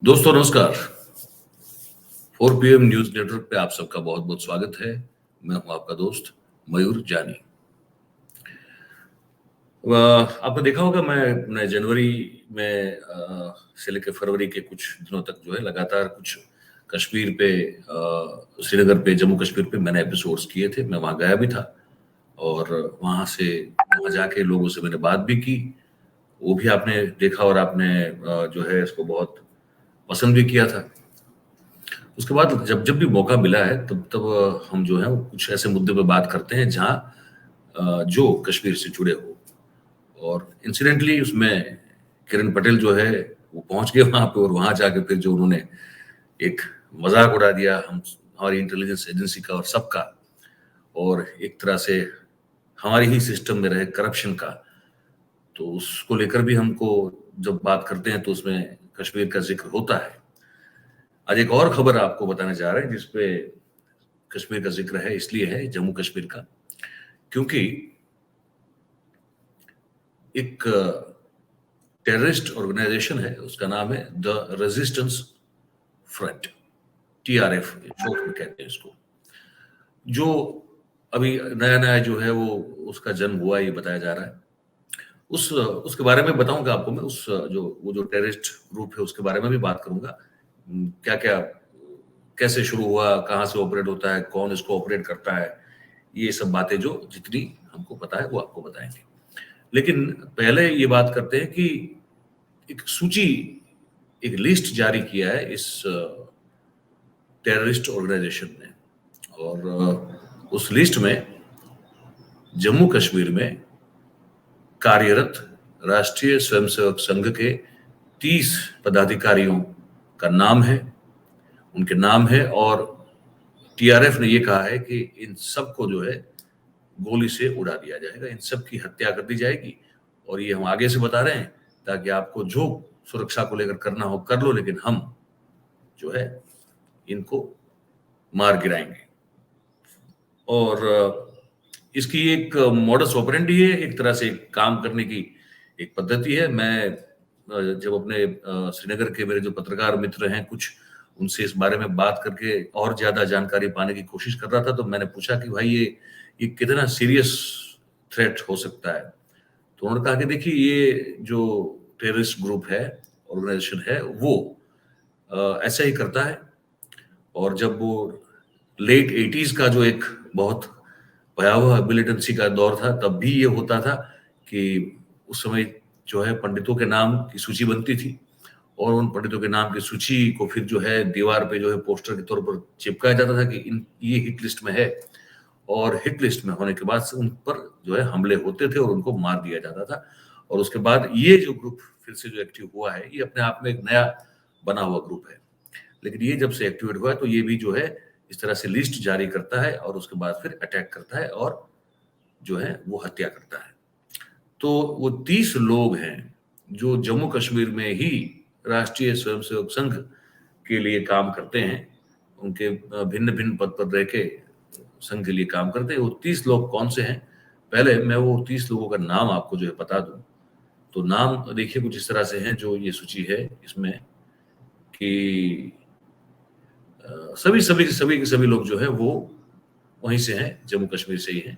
दोस्तों नमस्कार। 4 PM news network पे आप सबका बहुत बहुत स्वागत है। मैं हूं आपका दोस्त मयूर जानी। आपने देखा होगा मैं जनवरी में से लेकर फरवरी के कुछ दिनों तक जो है लगातार कुछ कश्मीर पे, श्रीनगर पे, जम्मू कश्मीर पे मैंने एपिसोड्स किए थे। मैं वहां गया भी था और वहां जाके लोगों से मैंने बात भी की। वो भी आपने देखा और आपने जो है इसको बहुत पसंद भी किया था। उसके बाद जब जब भी मौका मिला है तब तब हम जो है वो कुछ ऐसे मुद्दे पे बात करते हैं जहाँ जो कश्मीर से जुड़े हो। और इंसिडेंटली उसमें किरण पटेल जो है वो पहुंच गए वहां पे, और वहां जाके फिर जो उन्होंने एक मजाक उड़ा दिया हम हमारी इंटेलिजेंस एजेंसी का और सबका, और एक तरह से हमारी ही सिस्टम में रहे करप्शन का, तो उसको लेकर भी हमको जब बात करते हैं तो उसमें कश्मीर का जिक्र होता है। आज एक और खबर आपको बताने जा रहे हैं जिसपे कश्मीर का जिक्र है, इसलिए है जम्मू कश्मीर का क्योंकि एक टेररिस्ट ऑर्गेनाइजेशन है, उसका नाम है the resistance front, TRF short में कहते हैं इसको, जो अभी नया नया जो है वो उसका जन्म हुआ ये बताया जा रहा है। उसके बारे में बताऊंगा आपको मैं। वो जो टेररिस्ट ग्रुप है उसके बारे में भी बात करूंगा। क्या क्या कैसे शुरू हुआ, कहाँ से ऑपरेट होता है, कौन इसको ऑपरेट करता है, ये सब बातें जो जितनी हमको पता है वो आपको बताएंगे। लेकिन पहले ये बात करते हैं कि एक सूची, एक लिस्ट जारी किया है इस टेररिस्ट ऑर्गेनाइजेशन ने, और उस लिस्ट में जम्मू कश्मीर में कार्यरत राष्ट्रीय स्वयंसेवक संघ के 30 पदाधिकारियों का नाम है, उनके नाम है। और TRF ने ये कहा है कि इन सबको जो है गोली से उड़ा दिया जाएगा, इन सब की हत्या कर दी जाएगी। और ये हम आगे से बता रहे हैं ताकि आपको जो सुरक्षा को लेकर करना हो कर लो, लेकिन हम जो है इनको मार गिराएंगे। और इसकी एक मॉडस ऑपरेंडी है, एक तरह से काम करने की एक पद्धति है। मैं जब अपने श्रीनगर के मेरे जो पत्रकार मित्र हैं कुछ, उनसे इस बारे में बात करके और ज्यादा जानकारी पाने की कोशिश कर रहा था, तो मैंने पूछा कि भाई ये कितना सीरियस थ्रेट हो सकता है। तो उन्होंने कहा कि देखिए ये जो टेररिस्ट ग्रुप है, ऑर्गेनाइजेशन है, वो ऐसा ही करता है। और जब वो लेट 80s का जो एक बहुत भयावह मिलिटेंसी का दौर था, तब भी ये होता था कि उस समय जो है पंडितों के नाम की सूची बनती थी, और उन पंडितों के नाम की सूची को फिर जो है दीवार पे जो है पोस्टर के तौर पर चिपकाया जाता था कि ये हिट लिस्ट में है। और हिट लिस्ट में होने के बाद से उन पर जो है हमले होते थे और उनको मार दिया जाता था। और उसके बाद ये जो ग्रुप फिर से जो एक्टिव हुआ है, ये अपने आप में एक नया बना हुआ ग्रुप है। लेकिन ये जब से एक्टिवेट हुआ है तो ये भी जो है इस तरह से लिस्ट जारी करता है और उसके बाद फिर अटैक करता है और जो है वो हत्या करता है। तो वो 30 लोग हैं जो जम्मू कश्मीर में ही राष्ट्रीय स्वयंसेवक संघ के लिए काम करते हैं। उनके भिन्न भिन्न पद पर रह के संघ के लिए काम करते हैं। वो 30 लोग कौन से हैं, पहले मैं वो 30 लोगों का नाम आपको जो है बता दूं। तो नाम देखिए कुछ इस तरह से हैं जो ये सूची है इसमें, कि सभी सभी सभी के सभी लोग जो है वो वहीं से हैं, जम्मू कश्मीर से ही हैं।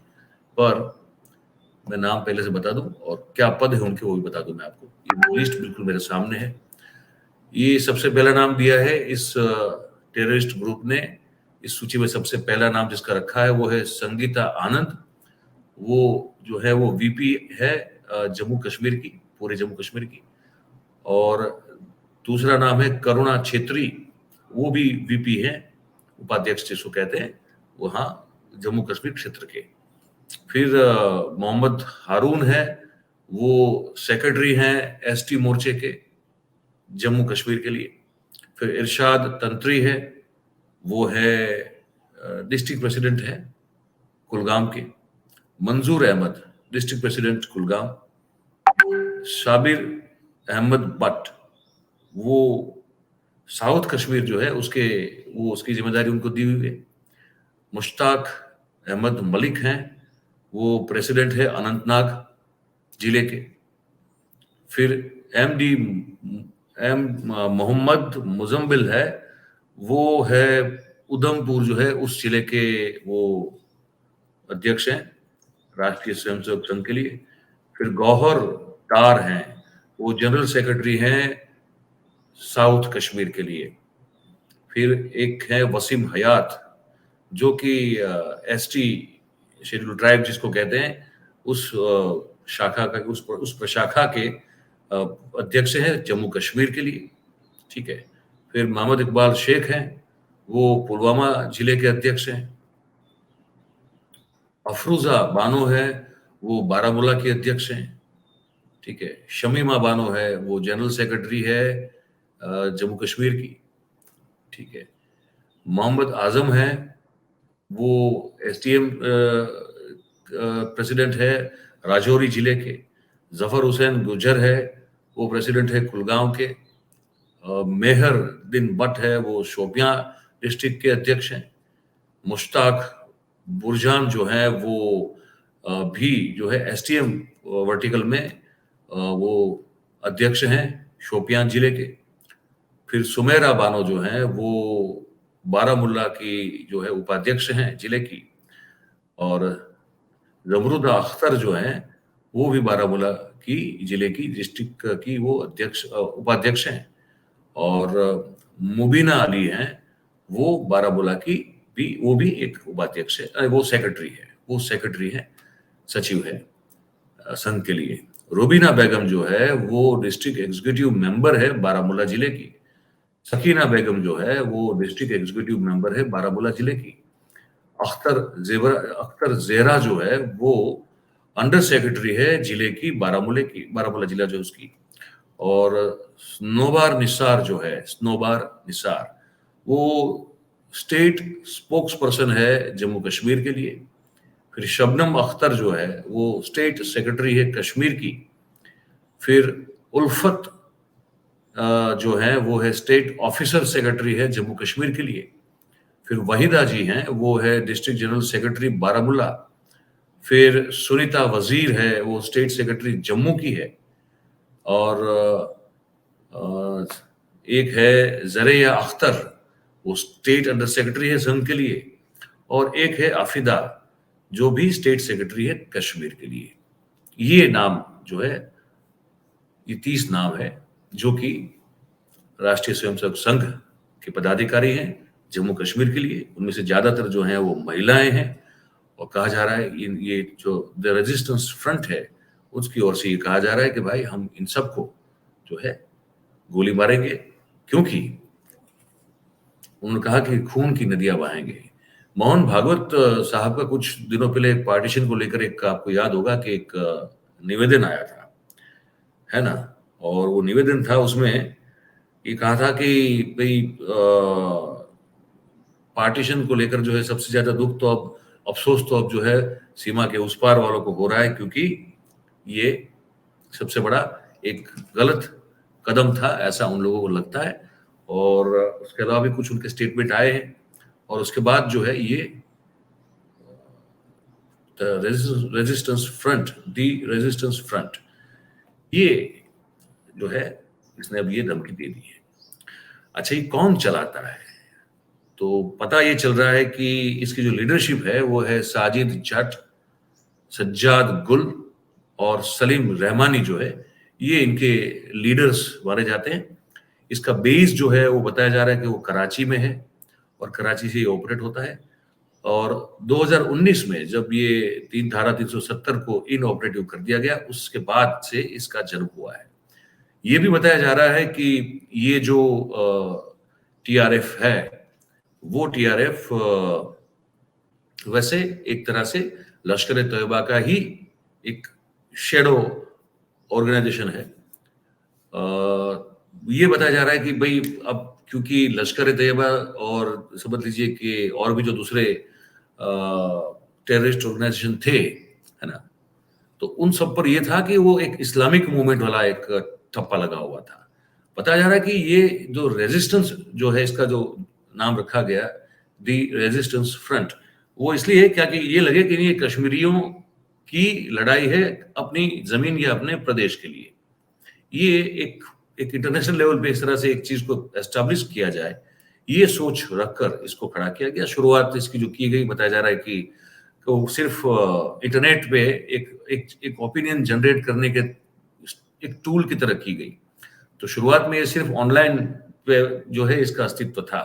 पर मैं नाम पहले से बता दूं और क्या पद है उनके वो भी बता दूं मैं आपको। ये लिस्ट बिल्कुल मेरे सामने है। ये सबसे पहला नाम दिया है इस टेररिस्ट ग्रुप ने, इस सूची में सबसे पहला नाम जिसका रखा है वो है संगीता आनंद। वो जो है वो VP है जम्मू कश्मीर की, पूरे जम्मू कश्मीर की। और दूसरा नाम है करुणा छेत्री, वो भी VP है, उपाध्यक्ष जिसको कहते हैं वहाँ जम्मू कश्मीर क्षेत्र के। फिर मोहम्मद हारून है, वो सेक्रेटरी हैं ST मोर्चे के जम्मू कश्मीर के लिए। फिर इरशाद तंत्री है, वो है डिस्ट्रिक्ट प्रेसिडेंट है कुलगाम के। Manzoor Ahmad district president Kulgam. शाबिर अहमद बट, वो साउथ कश्मीर जो है उसकी जिम्मेदारी उनको दी हुई है। मुश्ताक अहमद मलिक हैं, वो प्रेसिडेंट है अनंतनाग जिले के। फिर एम मोहम्मद मुजम्मिल है, वो है उधमपुर जो है उस जिले के वो अध्यक्ष हैं राष्ट्रीय स्वयंसेवक संघ के लिए। फिर गौहर डार हैं, वो जनरल सेक्रेटरी हैं साउथ कश्मीर के लिए। फिर एक है वसीम हयात, जो कि एसटी शेड्यूल ट्राइब जिसको कहते हैं, उस शाखा का उस प्रशाखा के अध्यक्ष हैं जम्मू कश्मीर के लिए। ठीक है। फिर मोहम्मद इकबाल शेख हैं, वो पुलवामा जिले के अध्यक्ष हैं। अफरूजा बानो है, वो बारामूला की अध्यक्ष हैं। ठीक है। शमीमा बानो है, वो जनरल सेक्रेटरी है जम्मू कश्मीर की। ठीक है। मोहम्मद आजम है, वो एसटीएम प्रेसिडेंट है राजौरी जिले के। जफर हुसैन गुजर है, वो प्रेसिडेंट है कुलगांव के। मेहर दिन बट है, वो शोपियां डिस्ट्रिक्ट के अध्यक्ष हैं। मुश्ताक बुरजान जो है वो भी जो है एसटीएम वर्टिकल में वो अध्यक्ष हैं शोपियां जिले के। फिर सुमेरा बानो जो है वो बारामुल्ला की जो है उपाध्यक्ष हैं जिले की। और जमरुदा अख्तर जो है वो भी बारामुल्ला की जिले की डिस्ट्रिक्ट की वो उपाध्यक्ष हैं। और मुबीना अली हैं, वो बारामुल्ला की भी वो भी एक उपाध्यक्ष है, वो सेक्रेटरी है, सचिव है संघ के लिए। रुबीना बेगम जो है वो डिस्ट्रिक्ट एग्जीक्यूटिव मेंबर है बारामुल्ला जिले की। सकीना बेगम जो है वो डिस्ट्रिक्ट एग्जीक्यूटिव मेंबर है बारामुल्ला जिले की। अख्तर जेरा जो है वो अंडर सेक्रेटरी है जिले की, बारामुल्ला जिला जो उसकी। और स्नोबार निसार वो स्टेट स्पोक्स पर्सन है जम्मू कश्मीर के लिए। फिर शबनम अख्तर जो है वो स्टेट सेक्रेटरी है कश्मीर की। फिर उल्फत जो है वो है स्टेट ऑफिसर सेक्रेटरी है जम्मू कश्मीर के लिए। फिर वहीदा जी हैं, वो है डिस्ट्रिक्ट जनरल सेक्रेटरी बारामुल्ला। फिर सुनीता वजीर है, वो स्टेट सेक्रेटरी जम्मू की है। और एक है जरिया अख्तर, वो स्टेट अंडर सेक्रेटरी है संघ के लिए। और एक है आफिदा, जो भी स्टेट सेक्रेटरी है कश्मीर के लिए। ये नाम जो है, ये 30 नाम है जो कि राष्ट्रीय स्वयंसेवक संघ के पदाधिकारी हैं जम्मू कश्मीर के लिए। उनमें से ज्यादातर जो हैं वो महिलाएं हैं। और कहा जा रहा है ये जो द रेजिस्टेंस फ्रंट है उसकी ओर से ये कहा जा रहा है कि भाई हम इन सबको जो है गोली मारेंगे, क्योंकि उन्होंने कहा कि खून की नदियां बहाएंगे। मोहन भागवत साहब का कुछ दिनों पहले एक पार्टीशन को लेकर एक, आपको याद होगा कि एक निवेदन आया था, है ना। और वो निवेदन था, उसमें ये कहा था कि भाई पार्टीशन को लेकर जो है सबसे ज्यादा दुख तो अब, अफसोस तो अब जो है सीमा के उस पार वालों को हो रहा है, क्योंकि ये सबसे बड़ा एक गलत कदम था, ऐसा उन लोगों को लगता है। और उसके अलावा भी कुछ उनके स्टेटमेंट आए हैं। और उसके बाद जो है ये रेजिस्टेंस फ्रंट, ये जो है इसने अब ये धमकी दे दी है। अच्छा, ये कौन चलाता है? तो पता ये चल रहा है कि इसकी जो लीडरशिप है वो है साजिद जट, सज्जाद गुल और सलीम रहमानी जो है, ये इनके लीडर्स माने जाते हैं। इसका बेस जो है वो बताया जा रहा है कि वो कराची में है और कराची से ये ऑपरेट होता है। और 2019 में जब ये धारा 370 को इनऑपरेटिव कर दिया गया, उसके बाद से इसका जन्म हुआ है। ये भी बताया जा रहा है कि ये जो टीआरएफ है, वो टीआरएफ वैसे एक तरह से लश्कर ए तैयबा का ही एक शेडो ऑर्गेनाइजेशन है। ये बताया जा रहा है कि भाई अब क्योंकि लश्कर ए तैयबा और समझ लीजिए कि और भी जो दूसरे टेररिस्ट ऑर्गेनाइजेशन थे, है ना, तो उन सब पर यह था कि वो एक इस्लामिक मूवमेंट वाला एक ठप्पा लगा हुआ था। बताया जा रहा है कि ये जो रेजिस्टेंस जो है, इसका जो नाम रखा गया दी रेजिस्टेंस फ्रंट, वो इसलिए है क्या कि ये लगे कि ये कश्मीरियों की लड़ाई है अपनी जमीन या अपने प्रदेश के लिए। ये एक एक इंटरनेशनल लेवल पे इस तरह से एक चीज को एस्टैब्लिश किया जाए, ये सोच रखकर इसको खड़ा किया गया। शुरुआत इसकी जो की गई, बताया जा रहा है कि वो सिर्फ इंटरनेट पे एक ओपिनियन जनरेट करने के एक टूल की तरह की गई। तो शुरुआत में ये सिर्फ ऑनलाइन पे जो है इसका अस्तित्व था।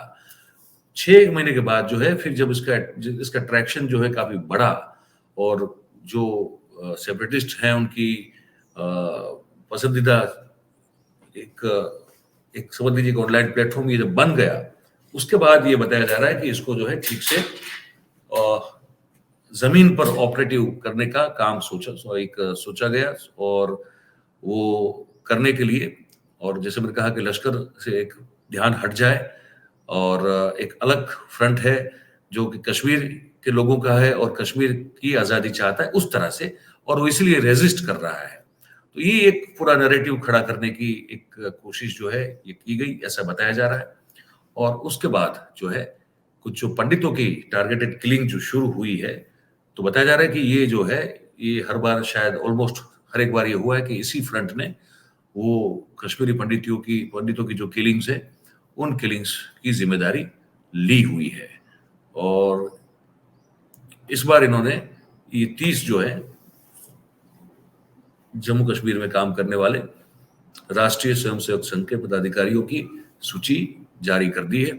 6 महीने के बाद जो है फिर जब इसका ट्रैक्शन जो है काफी बढ़ा और जो सेपरेटिस्ट हैं उनकी पसंदीदा एक समझ लीजिए ऑनलाइन प्लेटफॉर्म ये जब बन गया, उसके बाद ये बताया जा रहा है कि इसको जो है ठीक से जमीन पर ऑपरेटिव करने का काम सोचा गया और वो करने के लिए, और जैसे मैंने कहा कि लश्कर से एक ध्यान हट जाए और एक अलग फ्रंट है जो कि कश्मीर के लोगों का है और कश्मीर की आजादी चाहता है उस तरह से, और वो इसलिए रेजिस्ट कर रहा है। तो ये एक पूरा नैरेटिव खड़ा करने की एक कोशिश जो है ये की गई, ऐसा बताया जा रहा है। और उसके बाद जो है कुछ जो पंडितों की टारगेटेड किलिंग जो शुरू हुई है, तो बताया जा रहा है कि ये जो है ये हर बार शायद ऑलमोस्ट हर एक बार ये हुआ है कि इसी फ्रंट ने वो कश्मीरी पंडितों की जो किलिंग्स है उन किलिंग्स की जिम्मेदारी ली हुई है। और इस बार इन्होंने ये 30 जो है जम्मू कश्मीर में काम करने वाले राष्ट्रीय स्वयंसेवक संघ के पदाधिकारियों की सूची जारी कर दी है।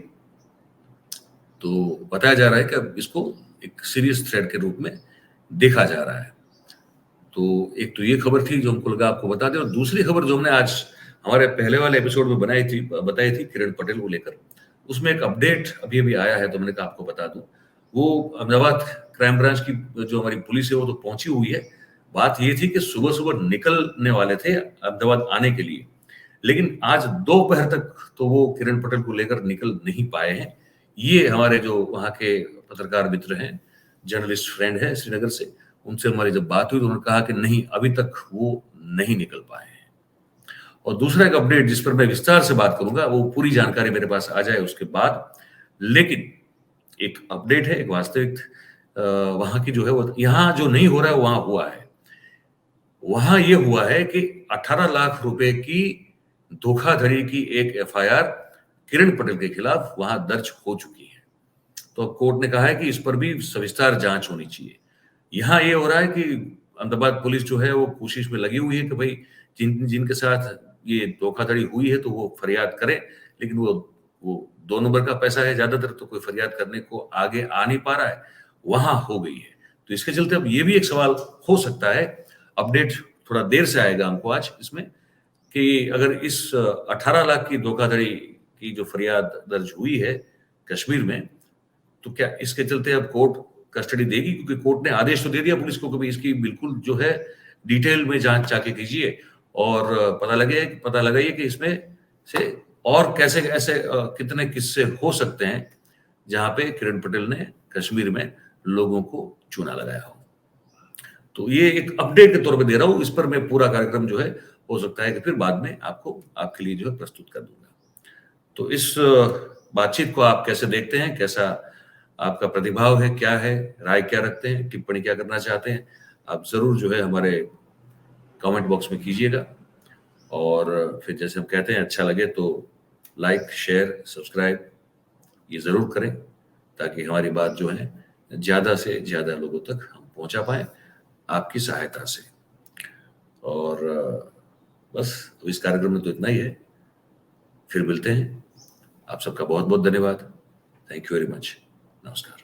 तो बताया जा रहा है कि अब इसको एक सीरियस थ्रेट के रूप में देखा जा रहा है। तो एक तो ये खबर थी जो हमको लगा आपको बता दें, और दूसरी खबर जो हमने आज हमारे पहले वाले एपिसोड में बताई थी किरण पटेल को लेकर, उसमें एक अपडेट अभी अभी आया है, तो मैंने कहा आपको बता दूं। वो अहमदाबाद क्राइम ब्रांच की जो हमारी पुलिस है वो तो पहुंची हुई है। बात ये थी कि सुबह सुबह निकलने वाले थे अहमदाबाद आने के लिए, लेकिन आज दोपहर तक तो वो किरण पटेल को लेकर निकल नहीं पाए हैं। ये हमारे जो वहाँ के पत्रकार मित्र हैं, जर्नलिस्ट फ्रेंड है श्रीनगर से, उनसे हमारी जब बात हुई तो उन्होंने कहा कि नहीं, अभी तक वो नहीं निकल पाए हैं। और दूसरा एक अपडेट जिस पर मैं विस्तार से बात करूंगा, वो पूरी जानकारी मेरे पास आ जाए उसके बाद, लेकिन एक अपडेट है, एक वास्तविक वहां की जो है वो यहाँ जो नहीं हो रहा है वहां हुआ है। वहां ये हुआ है कि 18 लाख रुपए की धोखाधड़ी की एक एफआईआर किरण पटेल के खिलाफ वहां दर्ज हो चुकी है। तो कोर्ट ने कहा है कि इस पर भी सविस्तार जांच होनी चाहिए। यहाँ ये हो रहा है कि अहमदाबाद पुलिस जो है वो कोशिश में लगी हुई है कि भाई जिनके साथ ये धोखाधड़ी हुई है तो वो फरियाद करें, लेकिन वो 2 नंबर का पैसा है ज्यादातर, तो कोई फरियाद करने को आगे आ नहीं पा रहा है, वहां हो गई है। तो इसके चलते अब ये भी एक सवाल हो सकता है, अपडेट थोड़ा देर से आएगा हमको आज इसमें, कि अगर इस 18 लाख की धोखाधड़ी की जो फरियाद दर्ज हुई है कश्मीर में, तो क्या इसके चलते अब कोर्ट कस्टडी देगी? क्योंकि कोर्ट ने आदेश तो दे दिया पुलिस को कि इसकी बिल्कुल जो है डिटेल में जांच जाके कीजिए और पता लगाइए कि इसमें से और कैसे ऐसे कितने किस्से हो सकते हैं जहां पे किरण पटेल ने कश्मीर में लोगों को चूना लगाया हो। तो ये एक अपडेट के तौर पे दे रहा हूं, इस पर मैं पूरा कार्यक्रम जो है हो सकता है कि फिर बाद में आपके लिए जो है प्रस्तुत कर दूंगा। तो इस बातचीत को आप कैसे देखते हैं, कैसा आपका प्रतिभाव है, क्या है, राय क्या रखते हैं, टिप्पणी क्या करना चाहते हैं, आप जरूर जो है हमारे कमेंट बॉक्स में कीजिएगा। और फिर जैसे हम कहते हैं, अच्छा लगे तो लाइक, शेयर, सब्सक्राइब ये जरूर करें, ताकि हमारी बात जो है ज्यादा से ज्यादा लोगों तक हम पहुंचा पाए आपकी सहायता से। और बस इस कार्यक्रम में तो इतना ही है, फिर मिलते हैं। आप सबका बहुत बहुत धन्यवाद। Thank you very much. नमस्कार।